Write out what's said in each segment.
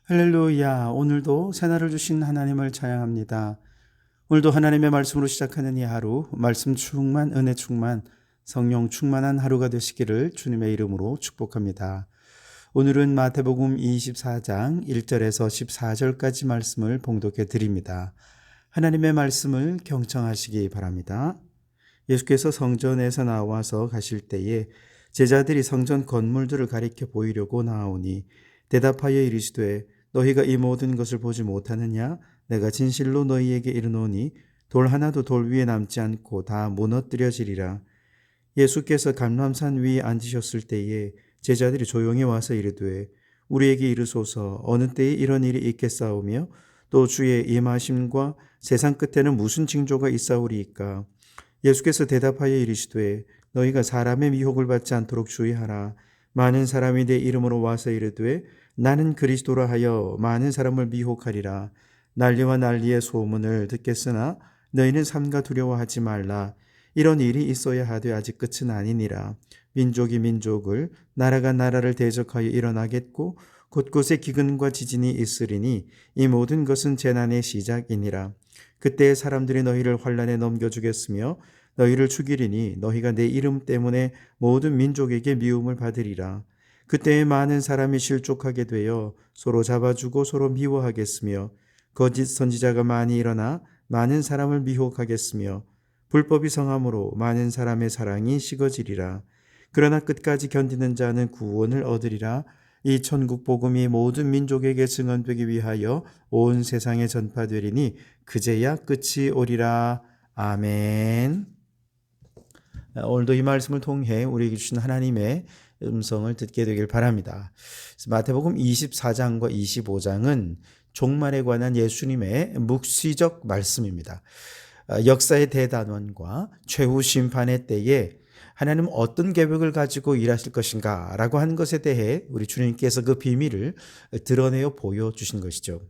할렐루야. 오늘도 새날을 주신 하나님을 찬양합니다. 오늘도 하나님의 말씀으로 시작하는 이 하루, 말씀 충만, 은혜 충만, 성령 충만한 하루가 되시기를 주님의 이름으로 축복합니다. 오늘은 마태복음 24장 1절에서 14절까지 말씀을 봉독해 드립니다. 하나님의 말씀을 경청하시기 바랍니다. 예수께서 성전에서 나와서 가실 때에 제자들이 성전 건물들을 가리켜 보이려고 나오니 대답하여 이르시되 너희가 이 모든 것을 보지 못하느냐? 내가 진실로 너희에게 이르노니 돌 하나도 돌 위에 남지 않고 다 무너뜨려지리라. 예수께서 감람산 위에 앉으셨을 때에 제자들이 조용히 와서 이르되 우리에게 이르소서 어느 때에 이런 일이 있겠사오며 또 주의 임하심과 세상 끝에는 무슨 징조가 있사오리이까? 예수께서 대답하여 이르시되 너희가 사람의 미혹을 받지 않도록 주의하라. 많은 사람이 내 이름으로 와서 이르되 나는 그리스도라 하여 많은 사람을 미혹하리라. 난리와 난리의 소문을 듣겠으나 너희는 삼가 두려워하지 말라. 이런 일이 있어야 하되 아직 끝은 아니니라. 민족이 민족을 나라가 나라를 대적하여 일어나겠고 곳곳에 기근과 지진이 있으리니 이 모든 것은 재난의 시작이니라. 그때 사람들이 너희를 환난에 넘겨주겠으며 너희를 죽이리니 너희가 내 이름 때문에 모든 민족에게 미움을 받으리라. 그때에 많은 사람이 실족하게 되어 서로 잡아주고 서로 미워하겠으며 거짓 선지자가 많이 일어나 많은 사람을 미혹하겠으며 불법이 성함으로 많은 사람의 사랑이 식어지리라. 그러나 끝까지 견디는 자는 구원을 얻으리라. 이 천국 복음이 모든 민족에게 증언되기 위하여 온 세상에 전파되리니 그제야 끝이 오리라. 아멘. 오늘도 이 말씀을 통해 우리에게 주신 하나님의 음성을 듣게 되길 바랍니다. 마태복음 24장과 25장은 종말에 관한 예수님의 묵시적 말씀입니다. 역사의 대단원과 최후 심판의 때에 하나님은 어떤 계획을 가지고 일하실 것인가 라고 하는 것에 대해 우리 주님께서 그 비밀을 드러내어 보여주신 것이죠.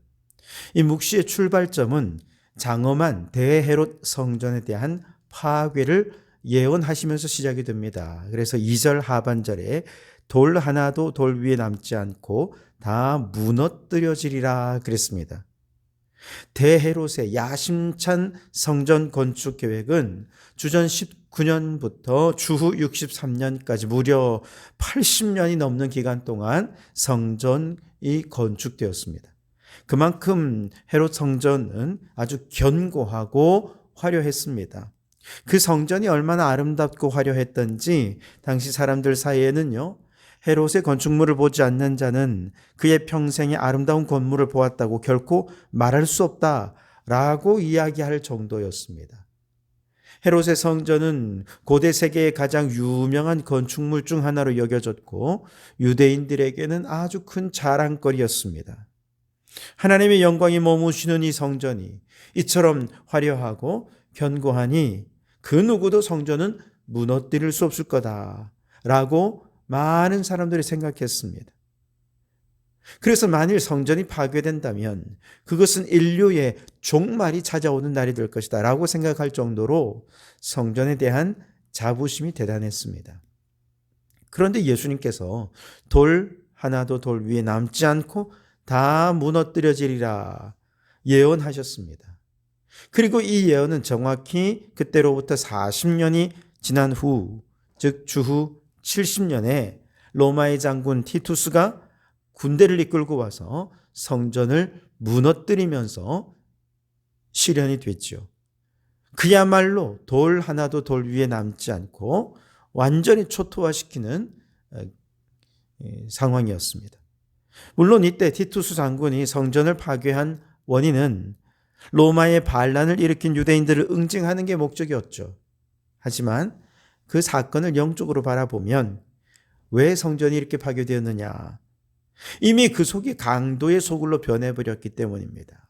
이 묵시의 출발점은 장엄한 대헤롯 성전에 대한 파괴를 예언하시면서 시작이 됩니다. 그래서 2절 하반절에 돌 하나도 돌 위에 남지 않고 다 무너뜨려지리라 그랬습니다. 대헤롯의 야심찬 성전 건축 계획은 주전 19년부터 주후 63년까지 무려 80년이 넘는 기간 동안 성전이 건축되었습니다. 그만큼 헤롯 성전은 아주 견고하고 화려했습니다. 그 성전이 얼마나 아름답고 화려했던지 당시 사람들 사이에는요, 헤롯의 건축물을 보지 않는 자는 그의 평생에 아름다운 건물을 보았다고 결코 말할 수 없다라고 이야기할 정도였습니다. 헤롯의 성전은 고대 세계의 가장 유명한 건축물 중 하나로 여겨졌고 유대인들에게는 아주 큰 자랑거리였습니다. 하나님의 영광이 머무시는 이 성전이 이처럼 화려하고 견고하니 그 누구도 성전은 무너뜨릴 수 없을 거다라고 많은 사람들이 생각했습니다. 그래서 만일 성전이 파괴된다면 그것은 인류의 종말이 찾아오는 날이 될 것이다 라고 생각할 정도로 성전에 대한 자부심이 대단했습니다. 그런데 예수님께서 돌 하나도 돌 위에 남지 않고 다 무너뜨려지리라 예언하셨습니다. 그리고 이 예언은 정확히 그때로부터 40년이 지난 후, 즉 주후 70년에 로마의 장군 티투스가 군대를 이끌고 와서 성전을 무너뜨리면서 실현이 됐죠. 그야말로 돌 하나도 돌 위에 남지 않고 완전히 초토화시키는 상황이었습니다. 물론 이때 티투스 장군이 성전을 파괴한 원인은 로마의 반란을 일으킨 유대인들을 응징하는 게 목적이었죠. 하지만 그 사건을 영적으로 바라보면 왜 성전이 이렇게 파괴되었느냐? 이미 그 속이 강도의 소굴로 변해버렸기 때문입니다.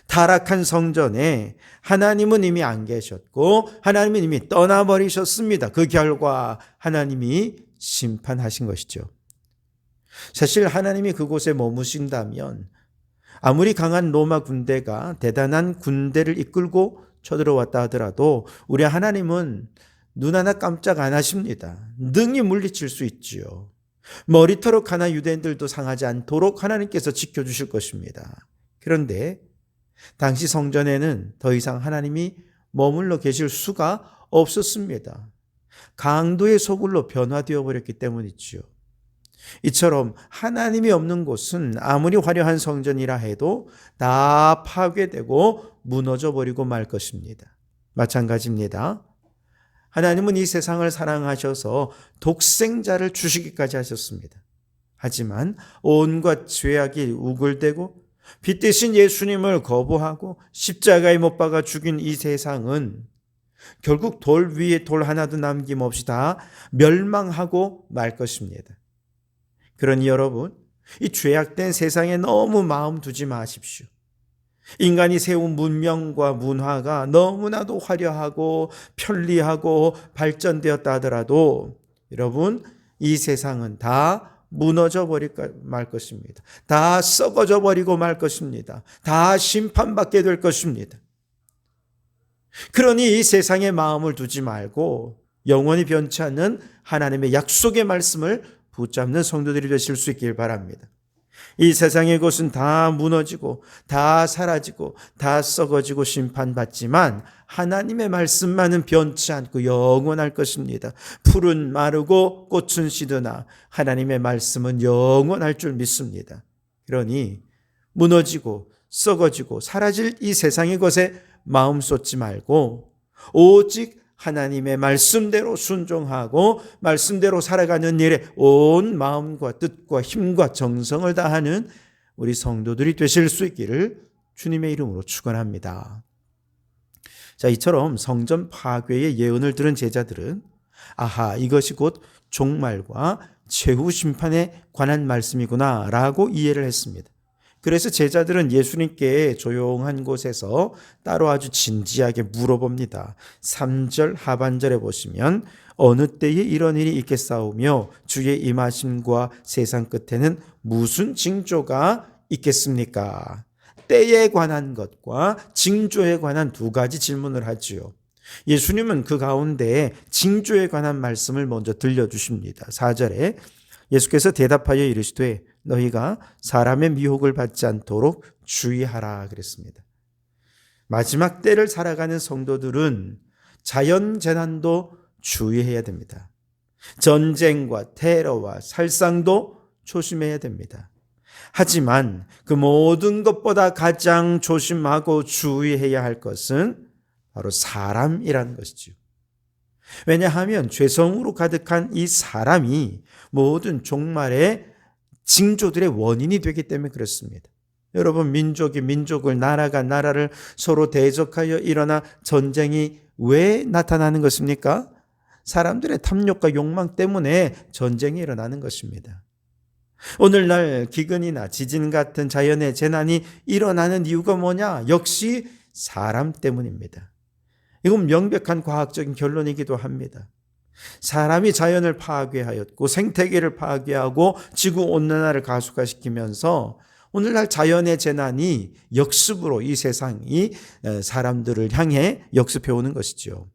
타락한 성전에 하나님은 이미 안 계셨고 하나님은 이미 떠나버리셨습니다. 그 결과 하나님이 심판하신 것이죠. 사실 하나님이 그곳에 머무신다면 아무리 강한 로마 군대가 대단한 군대를 이끌고 쳐들어왔다 하더라도 우리 하나님은 눈 하나 깜짝 안 하십니다. 능히 물리칠 수 있지요. 머리털로 가나 유대인들도 상하지 않도록 하나님께서 지켜주실 것입니다. 그런데 당시 성전에는 더 이상 하나님이 머물러 계실 수가 없었습니다. 강도의 소굴로 변화되어 버렸기 때문이지요. 이처럼 하나님이 없는 곳은 아무리 화려한 성전이라 해도 다 파괴되고 무너져 버리고 말 것입니다. 마찬가지입니다. 하나님은 이 세상을 사랑하셔서 독생자를 주시기까지 하셨습니다. 하지만 온갖 죄악이 우글대고 빛 대신 예수님을 거부하고 십자가에 못 박아 죽인 이 세상은 결국 돌 위에 돌 하나도 남김없이 다 멸망하고 말 것입니다. 그러니 여러분, 이 죄악된 세상에 너무 마음 두지 마십시오. 인간이 세운 문명과 문화가 너무나도 화려하고 편리하고 발전되었다 하더라도 여러분, 이 세상은 다 무너져 말 것입니다. 다 썩어져 버리고 말 것입니다. 다 심판받게 될 것입니다. 그러니 이 세상에 마음을 두지 말고 영원히 변치 않는 하나님의 약속의 말씀을 붙잡는 성도들이 되실 수 있길 바랍니다. 이 세상의 것은 다 무너지고 다 사라지고 다 썩어지고 심판받지만 하나님의 말씀만은 변치 않고 영원할 것입니다. 풀은 마르고 꽃은 시드나 하나님의 말씀은 영원할 줄 믿습니다. 그러니 무너지고 썩어지고 사라질 이 세상의 것에 마음 쏟지 말고 오직 하나님의 말씀대로 순종하고 말씀대로 살아가는 일에 온 마음과 뜻과 힘과 정성을 다하는 우리 성도들이 되실 수 있기를 주님의 이름으로 축원합니다. 자, 이처럼 성전 파괴의 예언을 들은 제자들은 아하, 이것이 곧 종말과 최후 심판에 관한 말씀이구나 라고 이해를 했습니다. 그래서 제자들은 예수님께 조용한 곳에서 따로 아주 진지하게 물어봅니다. 3절 하반절에 보시면 어느 때에 이런 일이 있겠사오며 주의 임하심과 세상 끝에는 무슨 징조가 있겠습니까? 때에 관한 것과 징조에 관한 두 가지 질문을 하지요. 예수님은 그 가운데 징조에 관한 말씀을 먼저 들려주십니다. 4절에 예수께서 대답하여 이르시되 너희가 사람의 미혹을 받지 않도록 주의하라 그랬습니다. 마지막 때를 살아가는 성도들은 자연재난도 주의해야 됩니다. 전쟁과 테러와 살상도 조심해야 됩니다. 하지만 그 모든 것보다 가장 조심하고 주의해야 할 것은 바로 사람이라는 것이죠. 왜냐하면 죄성으로 가득한 이 사람이 모든 종말의 징조들의 원인이 되기 때문에 그렇습니다. 여러분, 민족이 민족을, 나라가 나라를 서로 대적하여 일어나 전쟁이 왜 나타나는 것입니까? 사람들의 탐욕과 욕망 때문에 전쟁이 일어나는 것입니다. 오늘날 기근이나 지진 같은 자연의 재난이 일어나는 이유가 뭐냐? 역시 사람 때문입니다. 이건 명백한 과학적인 결론이기도 합니다. 사람이 자연을 파괴하였고 생태계를 파괴하고 지구온난화를 가속화시키면서 오늘날 자연의 재난이 역습으로 이 세상이 사람들을 향해 역습해 오는 것이죠.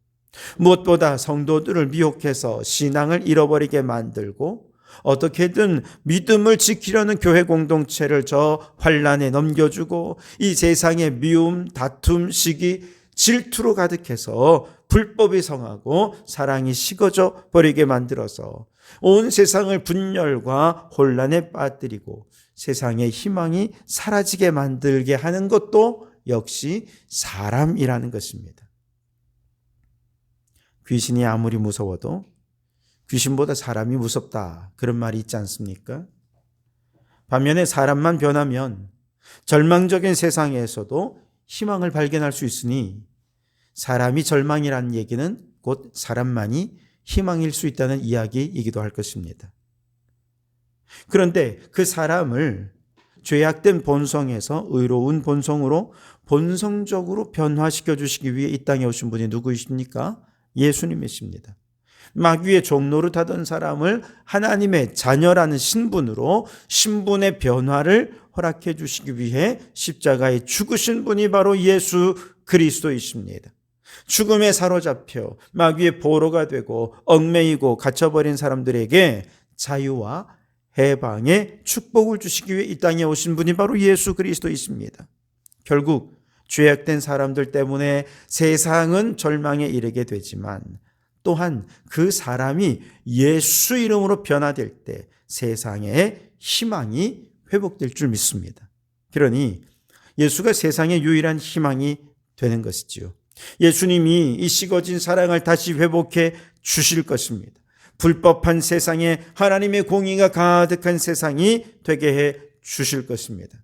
무엇보다 성도들을 미혹해서 신앙을 잃어버리게 만들고 어떻게든 믿음을 지키려는 교회 공동체를 저 환난에 넘겨주고 이 세상의 미움, 다툼, 시기, 질투로 가득해서 불법이 성하고 사랑이 식어져 버리게 만들어서 온 세상을 분열과 혼란에 빠뜨리고 세상의 희망이 사라지게 만들게 하는 것도 역시 사람이라는 것입니다. 귀신이 아무리 무서워도 귀신보다 사람이 무섭다, 그런 말이 있지 않습니까? 반면에 사람만 변하면 절망적인 세상에서도 희망을 발견할 수 있으니 사람이 절망이라는 얘기는 곧 사람만이 희망일 수 있다는 이야기이기도 할 것입니다. 그런데 그 사람을 죄악된 본성에서 의로운 본성으로 본성적으로 변화시켜 주시기 위해 이 땅에 오신 분이 누구이십니까? 예수님이십니다. 마귀의 종노릇하던 사람을 하나님의 자녀라는 신분으로 신분의 변화를 허락해 주시기 위해 십자가에 죽으신 분이 바로 예수 그리스도이십니다. 죽음에 사로잡혀 마귀의 보로가 되고 얽매이고 갇혀버린 사람들에게 자유와 해방의 축복을 주시기 위해 이 땅에 오신 분이 바로 예수 그리스도이십니다. 결국 죄악된 사람들 때문에 세상은 절망에 이르게 되지만 또한 그 사람이 예수 이름으로 변화될 때 세상에 희망이 회복될 줄 믿습니다. 그러니 예수가 세상의 유일한 희망이 되는 것이지요. 예수님이 이 식어진 사랑을 다시 회복해 주실 것입니다. 불법한 세상에 하나님의 공의가 가득한 세상이 되게 해 주실 것입니다.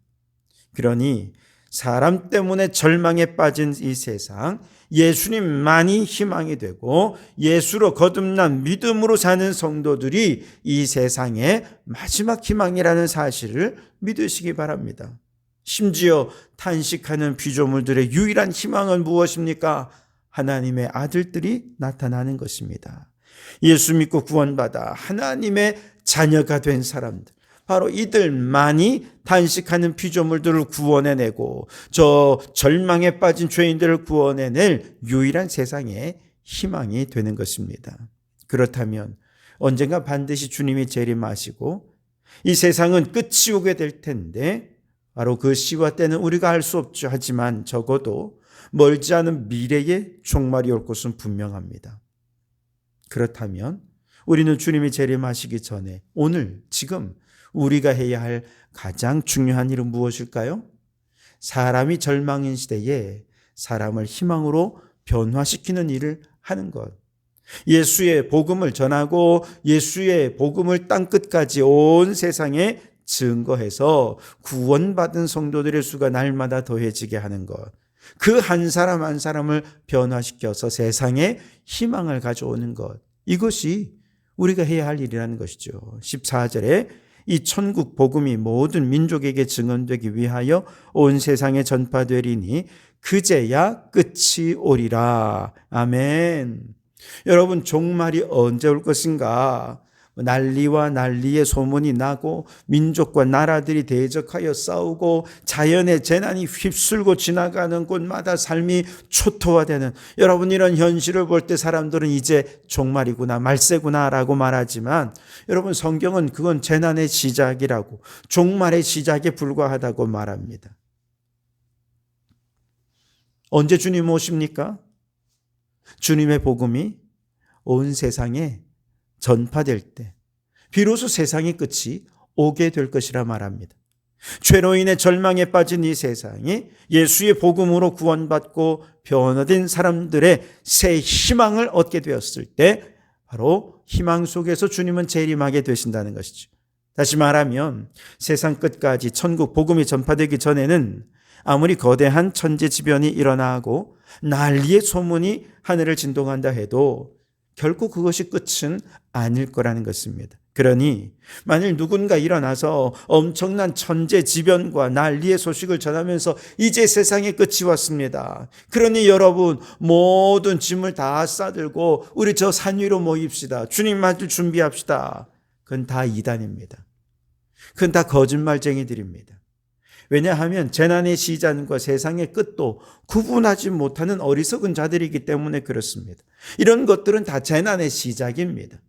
그러니 사람 때문에 절망에 빠진 이 세상, 예수님만이 희망이 되고 예수로 거듭난 믿음으로 사는 성도들이 이 세상의 마지막 희망이라는 사실을 믿으시기 바랍니다. 심지어 탄식하는 피조물들의 유일한 희망은 무엇입니까? 하나님의 아들들이 나타나는 것입니다. 예수 믿고 구원받아 하나님의 자녀가 된 사람들, 바로 이들만이 탄식하는 피조물들을 구원해내고 저 절망에 빠진 죄인들을 구원해낼 유일한 세상의 희망이 되는 것입니다. 그렇다면 언젠가 반드시 주님이 재림하시고 이 세상은 끝이 오게 될 텐데 바로 그 시와 때는 우리가 알 수 없죠. 하지만 적어도 멀지 않은 미래에 종말이 올 것은 분명합니다. 그렇다면 우리는 주님이 재림하시기 전에 오늘 지금 우리가 해야 할 가장 중요한 일은 무엇일까요? 사람이 절망인 시대에 사람을 희망으로 변화시키는 일을 하는 것. 예수의 복음을 전하고 예수의 복음을 땅끝까지 온 세상에 증거해서 구원받은 성도들의 수가 날마다 더해지게 하는 것. 그 한 사람 한 사람을 변화시켜서 세상에 희망을 가져오는 것. 이것이 우리가 해야 할 일이라는 것이죠. 14절에 이 천국 복음이 모든 민족에게 증언되기 위하여 온 세상에 전파되리니 그제야 끝이 오리라. 아멘. 여러분, 종말이 언제 올 것인가? 난리와 난리의 소문이 나고 민족과 나라들이 대적하여 싸우고 자연의 재난이 휩쓸고 지나가는 곳마다 삶이 초토화되는, 여러분, 이런 현실을 볼 때 사람들은 이제 종말이구나, 말세구나 라고 말하지만 여러분, 성경은 그건 재난의 시작이라고, 종말의 시작에 불과하다고 말합니다. 언제 주님 오십니까? 주님의 복음이 온 세상에 전파될 때 비로소 세상의 끝이 오게 될 것이라 말합니다. 죄로 인해 절망에 빠진 이 세상이 예수의 복음으로 구원받고 변화된 사람들의 새 희망을 얻게 되었을 때 바로 희망 속에서 주님은 재림하게 되신다는 것이죠. 다시 말하면 세상 끝까지 천국 복음이 전파되기 전에는 아무리 거대한 천재지변이 일어나고 난리의 소문이 하늘을 진동한다 해도 결코 그것이 끝은 아닐 거라는 것입니다. 그러니 만일 누군가 일어나서 엄청난 천재지변과 난리의 소식을 전하면서 이제 세상의 끝이 왔습니다. 그러니 여러분, 모든 짐을 다 싸들고 우리 저 산 위로 모입시다. 주님 맞을 준비합시다. 그건 다 이단입니다. 그건 다 거짓말쟁이들입니다. 왜냐하면 재난의 시작과 세상의 끝도 구분하지 못하는 어리석은 자들이기 때문에 그렇습니다. 이런 것들은 다 재난의 시작입니다.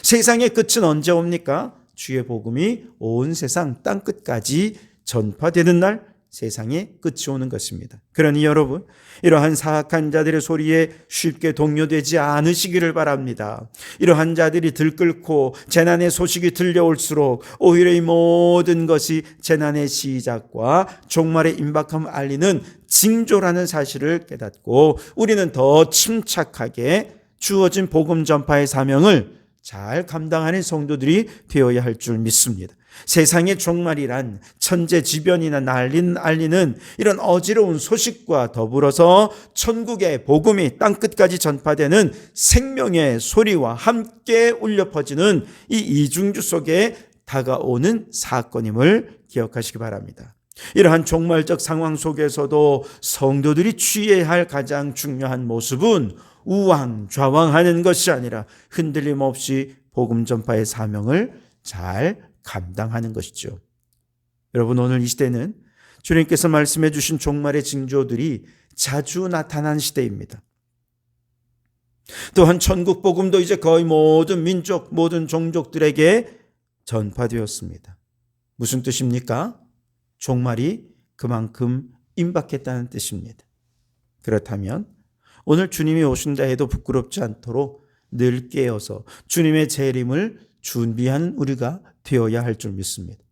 세상의 끝은 언제 옵니까? 주의 복음이 온 세상 땅끝까지 전파되는 날 세상의 끝이 오는 것입니다. 그러니 여러분, 이러한 사악한 자들의 소리에 쉽게 동요되지 않으시기를 바랍니다. 이러한 자들이 들끓고 재난의 소식이 들려올수록 오히려 이 모든 것이 재난의 시작과 종말의 임박함을 알리는 징조라는 사실을 깨닫고 우리는 더 침착하게 주어진 복음 전파의 사명을 잘 감당하는 성도들이 되어야 할 줄 믿습니다. 세상의 종말이란 천재지변이나 난리는 알리는 이런 어지러운 소식과 더불어서 천국의 복음이 땅끝까지 전파되는 생명의 소리와 함께 울려 퍼지는 이 이중주 속에 다가오는 사건임을 기억하시기 바랍니다. 이러한 종말적 상황 속에서도 성도들이 취해야 할 가장 중요한 모습은 우왕좌왕하는 것이 아니라 흔들림 없이 복음 전파의 사명을 잘 감당하는 것이죠. 여러분, 오늘 이 시대는 주님께서 말씀해 주신 종말의 징조들이 자주 나타난 시대입니다. 또한 천국 복음도 이제 거의 모든 민족, 모든 종족들에게 전파되었습니다. 무슨 뜻입니까? 종말이 그만큼 임박했다는 뜻입니다. 그렇다면 오늘 주님이 오신다 해도 부끄럽지 않도록 늘 깨어서 주님의 재림을 준비하는 우리가 되어야 할 줄 믿습니다.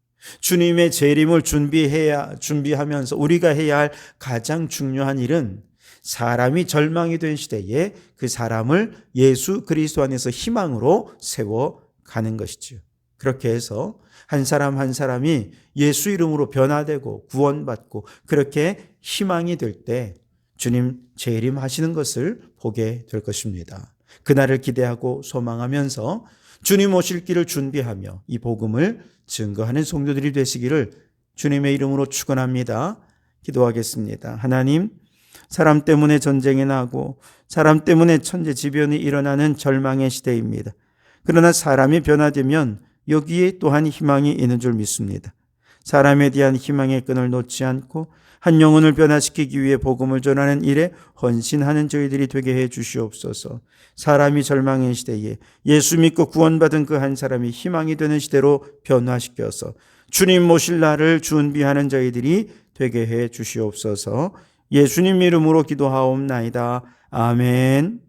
주님의 재림을 준비하면서 우리가 해야 할 가장 중요한 일은 사람이 절망이 된 시대에 그 사람을 예수 그리스도 안에서 희망으로 세워가는 것이지요. 그렇게 해서 한 사람 한 사람이 예수 이름으로 변화되고 구원받고 그렇게 희망이 될 때 주님 재림하시는 것을 보게 될 것입니다. 그날을 기대하고 소망하면서 주님 오실 길을 준비하며 이 복음을 증거하는 성도들이 되시기를 주님의 이름으로 축원합니다. 기도하겠습니다. 하나님, 사람 때문에 전쟁이 나고 사람 때문에 천재지변이 일어나는 절망의 시대입니다. 그러나 사람이 변화되면 여기에 또한 희망이 있는 줄 믿습니다. 사람에 대한 희망의 끈을 놓지 않고 한 영혼을 변화시키기 위해 복음을 전하는 일에 헌신하는 저희들이 되게 해 주시옵소서. 사람이 절망의 시대에 예수 믿고 구원받은 그 한 사람이 희망이 되는 시대로 변화시켜서 주님 모실 날을 준비하는 저희들이 되게 해 주시옵소서. 예수님 이름으로 기도하옵나이다. 아멘.